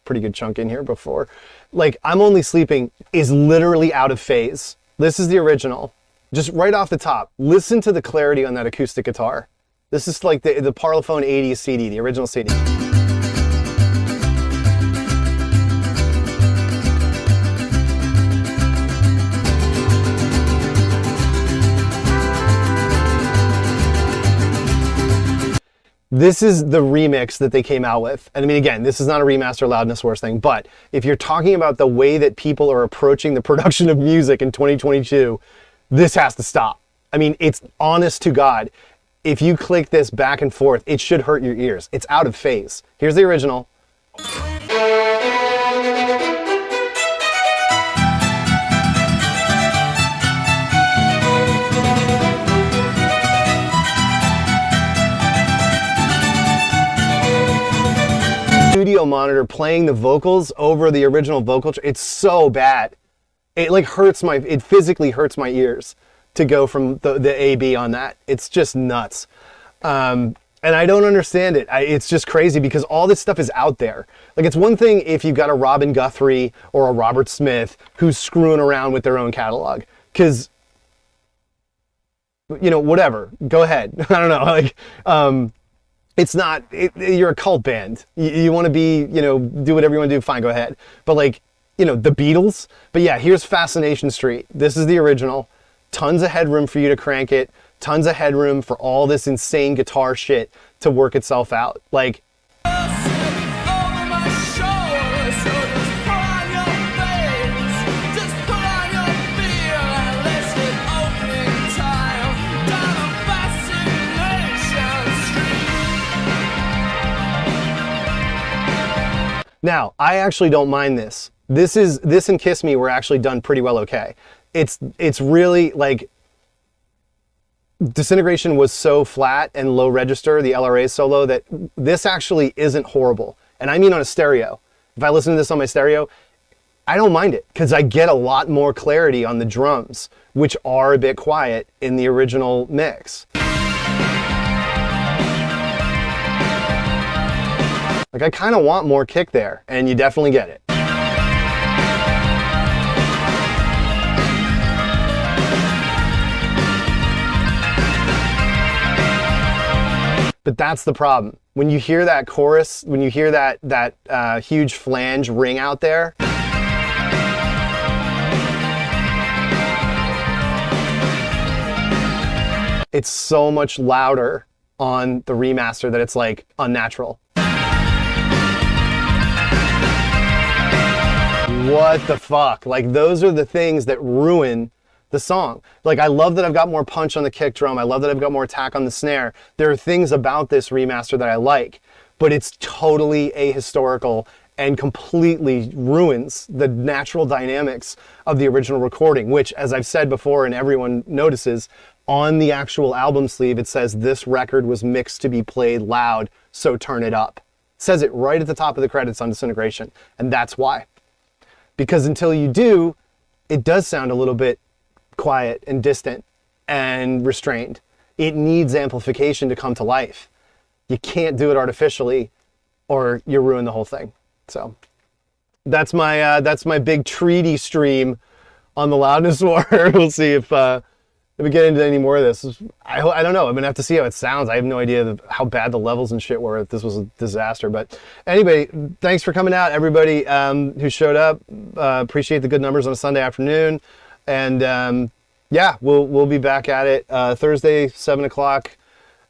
pretty good chunk in here before. Like, I'm Only Sleeping is literally out of phase. This is the original. Just right off the top, listen to the clarity on that acoustic guitar. This is like the Parlophone 80s CD, the original CD. This is the remix that they came out with. And I mean, again, this is not a remaster Loudness Wars thing, but if you're talking about the way that people are approaching the production of music in 2022, this has to stop. I mean, it's honest to God. If you click this back and forth, it should hurt your ears. It's out of phase. Here's the original. Studio monitor playing the vocals over the original vocal. It's so bad. It like it physically hurts my ears to go from the A-B on that. It's just nuts. And I don't understand it. It's just crazy because all this stuff is out there. Like, it's one thing if you've got a Robin Guthrie or a Robert Smith who's screwing around with their own catalog. Because, you know, whatever. Go ahead. I don't know. Like, it's not, you're a cult band. You want to be, you know, do whatever you want to do, fine, go ahead. But like, you know, the Beatles. But yeah, here's Fascination Street. This is the original. Tons of headroom for you to crank it. Tons of headroom for all this insane guitar shit to work itself out. Like, now, I actually don't mind this. This and Kiss Me were actually done pretty well okay. It's really like, Disintegration was so flat and low register, the LRA solo, that this actually isn't horrible. And I mean on a stereo. If I listen to this on my stereo, I don't mind it because I get a lot more clarity on the drums, which are a bit quiet in the original mix. Like, I kind of want more kick there, and you definitely get it. But that's the problem. When you hear that chorus, when you hear that huge flange ring out there, it's so much louder on the remaster that it's like unnatural. What the fuck? Like, those are the things that ruin the song. Like, I love that I've got more punch on the kick drum. I love that I've got more attack on the snare. There are things about this remaster that I like, but it's totally ahistorical and completely ruins the natural dynamics of the original recording, which, as I've said before and everyone notices, on the actual album sleeve, it says this record was mixed to be played loud, so turn it up. It says it right at the top of the credits on Disintegration, and that's why. Because until you do, it does sound a little bit quiet and distant and restrained. It needs amplification to come to life. You can't do it artificially or you ruin the whole thing. So that's my big treaty stream on the Loudness War. We'll see if we get into any more of this. I don't know. I'm gonna have to see how it sounds. I have no idea how bad the levels and shit were. If this was a disaster. But anyway, thanks for coming out, everybody who showed up. Appreciate the good numbers on a Sunday afternoon. And yeah, we'll be back at it Thursday, 7 o'clock.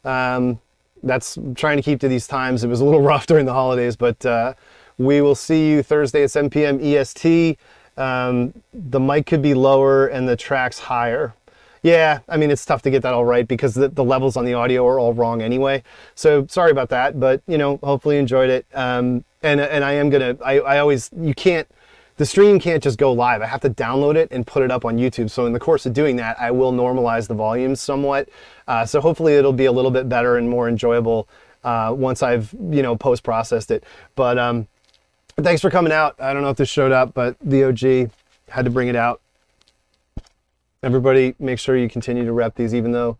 That's trying to keep to these times. It was a little rough during the holidays, but we will see you Thursday at 7 p.m. EST. The mic could be lower and the tracks higher. Yeah, I mean, it's tough to get that all right because the levels on the audio are all wrong anyway. So sorry about that, but you know, hopefully you enjoyed it. And I am gonna, I always, you can't, the stream can't just go live. I have to download it and put it up on YouTube. So in the course of doing that, I will normalize the volumes somewhat. So hopefully it'll be a little bit better and more enjoyable once I've, you know, post-processed it. But thanks for coming out. I don't know if this showed up, but the OG had to bring it out. Everybody, make sure you continue to rep these, even though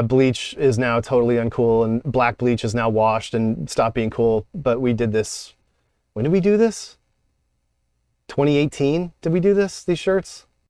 bleach is now totally uncool and black bleach is now washed and stopped being cool. But we did this. When did we do this? 2018? Did we do this? These shirts?